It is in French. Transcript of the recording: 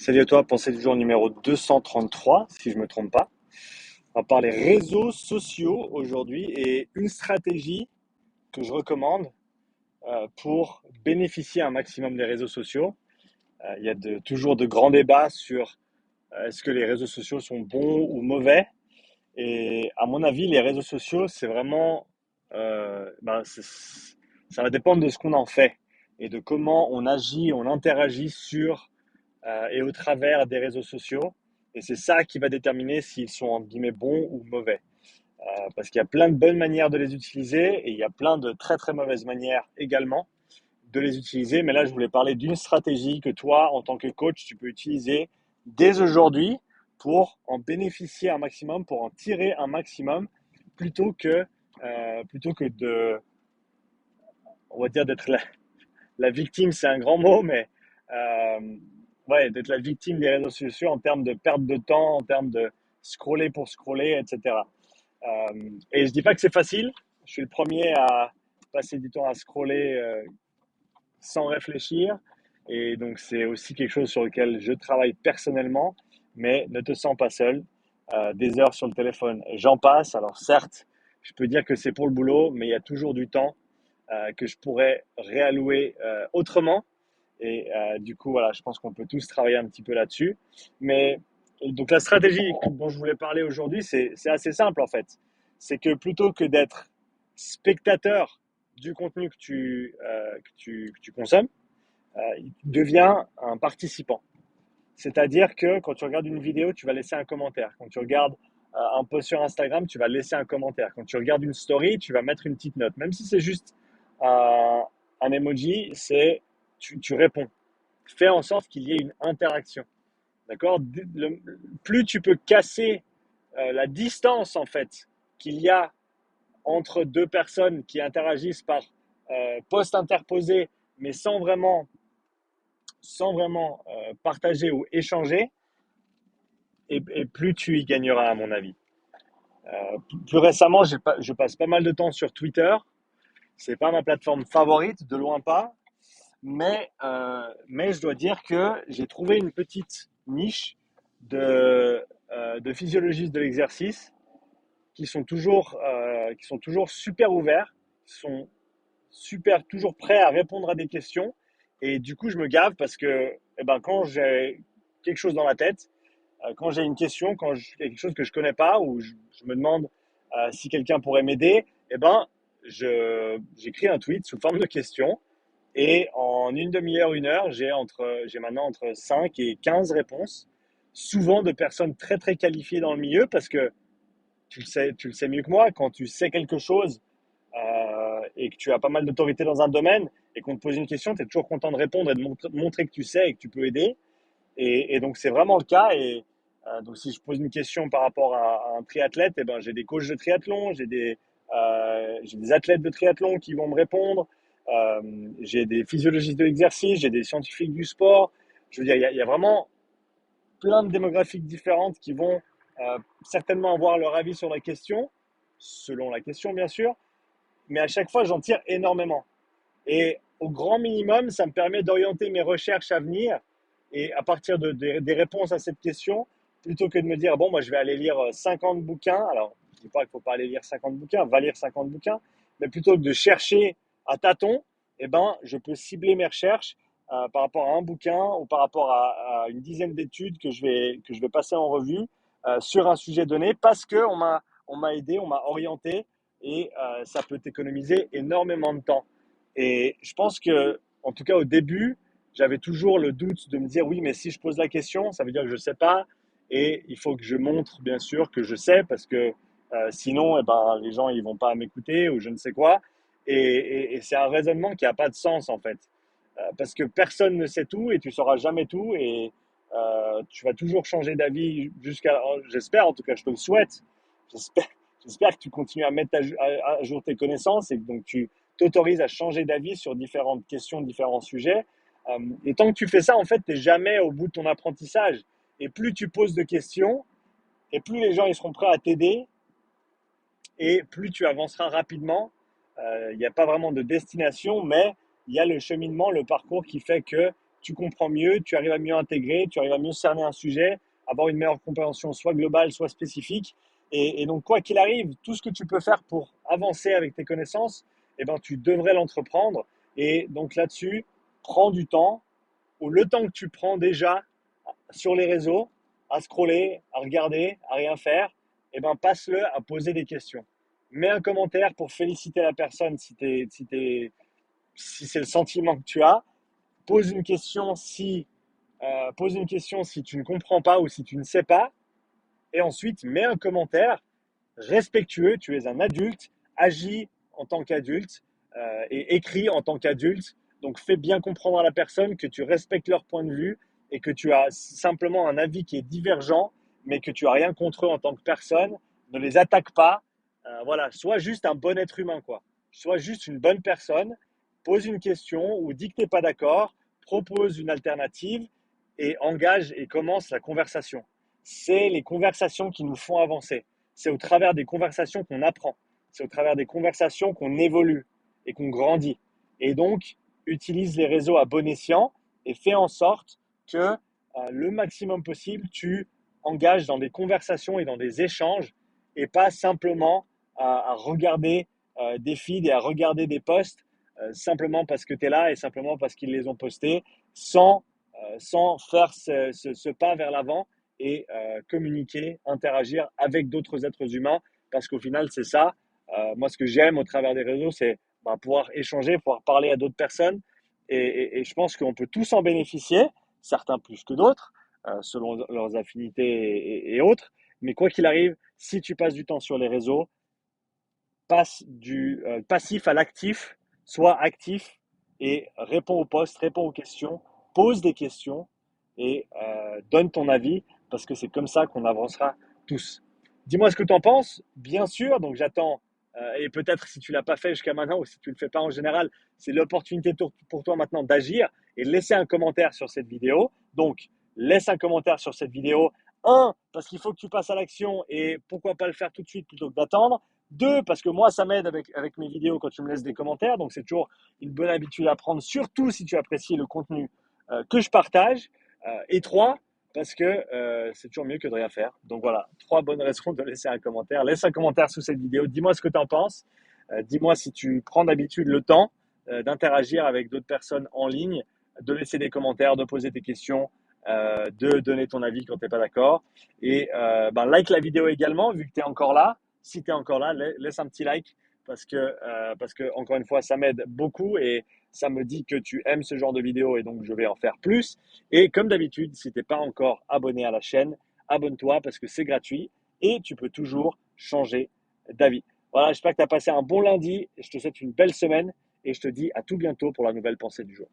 Salut à toi, pensée du jour numéro 233, si je ne me trompe pas. On va parler réseaux sociaux aujourd'hui et une stratégie que je recommande pour bénéficier un maximum des réseaux sociaux. Il y a toujours de grands débats sur est-ce que les réseaux sociaux sont bons ou mauvais. Et à mon avis, les réseaux sociaux, c'est vraiment, ça va dépendre de ce qu'on en fait et de comment on agit, on interagit sur et au travers des réseaux sociaux. Et c'est ça qui va déterminer s'ils sont entre guillemets bons ou mauvais. Parce qu'il y a plein de bonnes manières de les utiliser et il y a plein de très très mauvaises manières également de les utiliser. Mais là, je voulais parler d'une stratégie que toi, en tant que coach, tu peux utiliser dès aujourd'hui pour en bénéficier un maximum, pour en tirer un maximum, plutôt que de, on va dire, d'être la victime, c'est un grand mot, mais ouais, d'être la victime des réseaux sociaux en termes de perte de temps, en termes de scroller pour scroller, etc. Et je dis pas que c'est facile. Je suis le premier à passer du temps à scroller sans réfléchir. Et donc, c'est aussi quelque chose sur lequel je travaille personnellement. Mais ne te sens pas seul. Des heures sur le téléphone, j'en passe. Alors, certes, je peux dire que c'est pour le boulot, mais il y a toujours du temps que je pourrais réallouer autrement. Et du coup, voilà, je pense qu'on peut tous travailler un petit peu là-dessus. Mais donc la stratégie dont je voulais parler aujourd'hui, c'est assez simple en fait. C'est que plutôt que d'être spectateur du contenu que tu consommes, deviens un participant. C'est-à-dire que quand tu regardes une vidéo, tu vas laisser un commentaire. Quand tu regardes un post sur Instagram, tu vas laisser un commentaire. Quand tu regardes une story, tu vas mettre une petite note. Même si c'est juste un emoji, tu réponds. Fais en sorte qu'il y ait une interaction. D'accord. Plus tu peux casser la distance en fait qu'il y a entre deux personnes qui interagissent par post interposé, mais sans vraiment partager ou échanger, et plus tu y gagneras à mon avis. Plus récemment, je passe pas mal de temps sur Twitter. C'est pas ma plateforme favorite, de loin pas. Mais je dois dire que j'ai trouvé une petite niche de physiologistes de l'exercice qui sont toujours super ouverts, qui sont super toujours prêts à répondre à des questions. Et du coup, je me gave parce que quand j'ai quelque chose dans la tête, quand j'ai une question, quand il y a quelque chose que je connais pas, ou je me demande si quelqu'un pourrait m'aider, j'écris un tweet sous forme de question et en une demi-heure, une heure, j'ai maintenant entre 5 et 15 réponses, souvent de personnes très très qualifiées dans le milieu, parce que tu le sais mieux que moi, quand tu sais quelque chose et que tu as pas mal d'autorité dans un domaine et qu'on te pose une question, tu es toujours content de répondre et de montrer que tu sais et que tu peux aider. Et donc c'est vraiment le cas. Et donc si je pose une question par rapport à un triathlète, j'ai des coachs de triathlon, j'ai des athlètes de triathlon qui vont me répondre. Euh, j'ai des physiologistes de l'exercice, j'ai des scientifiques du sport. Je veux dire, il y a vraiment plein de démographiques différentes qui vont certainement avoir leur avis sur la question, selon la question bien sûr, mais à chaque fois j'en tire énormément. Et au grand minimum, ça me permet d'orienter mes recherches à venir et à partir des réponses à cette question, plutôt que de me dire, bon, moi je vais aller lire 50 bouquins. Alors, je ne dis pas qu'il ne faut pas aller lire 50 bouquins, va lire 50 bouquins, mais plutôt que de chercher à tâtons, je peux cibler mes recherches par rapport à un bouquin ou par rapport à une dizaine d'études que je vais passer en revue sur un sujet donné parce qu'on m'a aidé, on m'a orienté et ça peut t'économiser énormément de temps. Et je pense que, en tout cas au début, j'avais toujours le doute de me dire oui, mais si je pose la question, ça veut dire que je ne sais pas. Et il faut que je montre, bien sûr, que je sais, parce que sinon, les gens ils vont pas m'écouter ou je ne sais quoi. Et c'est un raisonnement qui n'a pas de sens, en fait. Parce que personne ne sait tout et tu sauras jamais tout. Et tu vas toujours changer d'avis jusqu'à. J'espère, en tout cas, je te le souhaite. J'espère, j'espère que tu continues à mettre à jour tes connaissances et que donc tu t'autorises à changer d'avis sur différentes questions, différents sujets. Et tant que tu fais ça, en fait, tu n'es jamais au bout de ton apprentissage. Et plus tu poses de questions, et plus les gens ils seront prêts à t'aider, et plus tu avanceras rapidement. Il n'y a pas vraiment de destination, mais il y a le cheminement, le parcours qui fait que tu comprends mieux, tu arrives à mieux intégrer, tu arrives à mieux cerner un sujet, avoir une meilleure compréhension soit globale, soit spécifique. Et donc, quoi qu'il arrive, tout ce que tu peux faire pour avancer avec tes connaissances, eh ben, tu devrais l'entreprendre. Et donc là-dessus, prends du temps, ou le temps que tu prends déjà sur les réseaux, à scroller, à regarder, à rien faire, eh ben, passe-le à poser des questions. Mets un commentaire pour féliciter la personne si c'est le sentiment que tu as. Pose une question pose une question si tu ne comprends pas ou si tu ne sais pas. Et ensuite, mets un commentaire respectueux. Tu es un adulte, agis en tant qu'adulte et écris en tant qu'adulte. Donc, fais bien comprendre à la personne que tu respectes leur point de vue et que tu as simplement un avis qui est divergent, mais que tu as rien contre eux en tant que personne. Ne les attaque pas. Voilà, sois juste un bon être humain, quoi. Sois juste une bonne personne. Pose une question ou dis que tu n'es pas d'accord, propose une alternative et engage et commence la conversation. C'est les conversations qui nous font avancer. C'est au travers des conversations qu'on apprend. C'est au travers des conversations qu'on évolue et qu'on grandit. Et donc, utilise les réseaux à bon escient et fais en sorte que le maximum possible, tu engages dans des conversations et dans des échanges et pas simplement à regarder des feeds et à regarder des posts simplement parce que tu es là et simplement parce qu'ils les ont postés sans faire ce pas vers l'avant et communiquer, interagir avec d'autres êtres humains, parce qu'au final, c'est ça. Moi, ce que j'aime au travers des réseaux, c'est pouvoir échanger, pouvoir parler à d'autres personnes. Et je pense qu'on peut tous en bénéficier, certains plus que d'autres, selon leurs affinités et autres. Mais quoi qu'il arrive, si tu passes du temps sur les réseaux, passe du passif à l'actif, sois actif et réponds aux posts, réponds aux questions, pose des questions et donne ton avis parce que c'est comme ça qu'on avancera tous. Dis-moi ce que tu en penses, bien sûr. Donc j'attends, et peut-être si tu ne l'as pas fait jusqu'à maintenant ou si tu ne le fais pas en général, c'est l'opportunité pour toi maintenant d'agir et de laisser un commentaire sur cette vidéo. Donc laisse un commentaire sur cette vidéo. Un, parce qu'il faut que tu passes à l'action et pourquoi pas le faire tout de suite plutôt que d'attendre. Deux, parce que moi, ça m'aide avec mes vidéos quand tu me laisses des commentaires. Donc, c'est toujours une bonne habitude à prendre, surtout si tu apprécies le contenu que je partage. Et trois, parce que c'est toujours mieux que de rien faire. Donc voilà, trois bonnes raisons de laisser un commentaire. Laisse un commentaire sous cette vidéo. Dis-moi ce que tu en penses. Dis-moi si tu prends d'habitude le temps d'interagir avec d'autres personnes en ligne, de laisser des commentaires, de poser tes questions, de donner ton avis quand tu n'es pas d'accord. Et like la vidéo également, vu que tu es encore là. Si tu es encore là, laisse un petit like parce que, encore une fois, ça m'aide beaucoup et ça me dit que tu aimes ce genre de vidéo et donc je vais en faire plus. Et comme d'habitude, si tu n'es pas encore abonné à la chaîne, abonne-toi parce que c'est gratuit et tu peux toujours changer d'avis. Voilà, j'espère que tu as passé un bon lundi. Je te souhaite une belle semaine et je te dis à tout bientôt pour la nouvelle pensée du jour.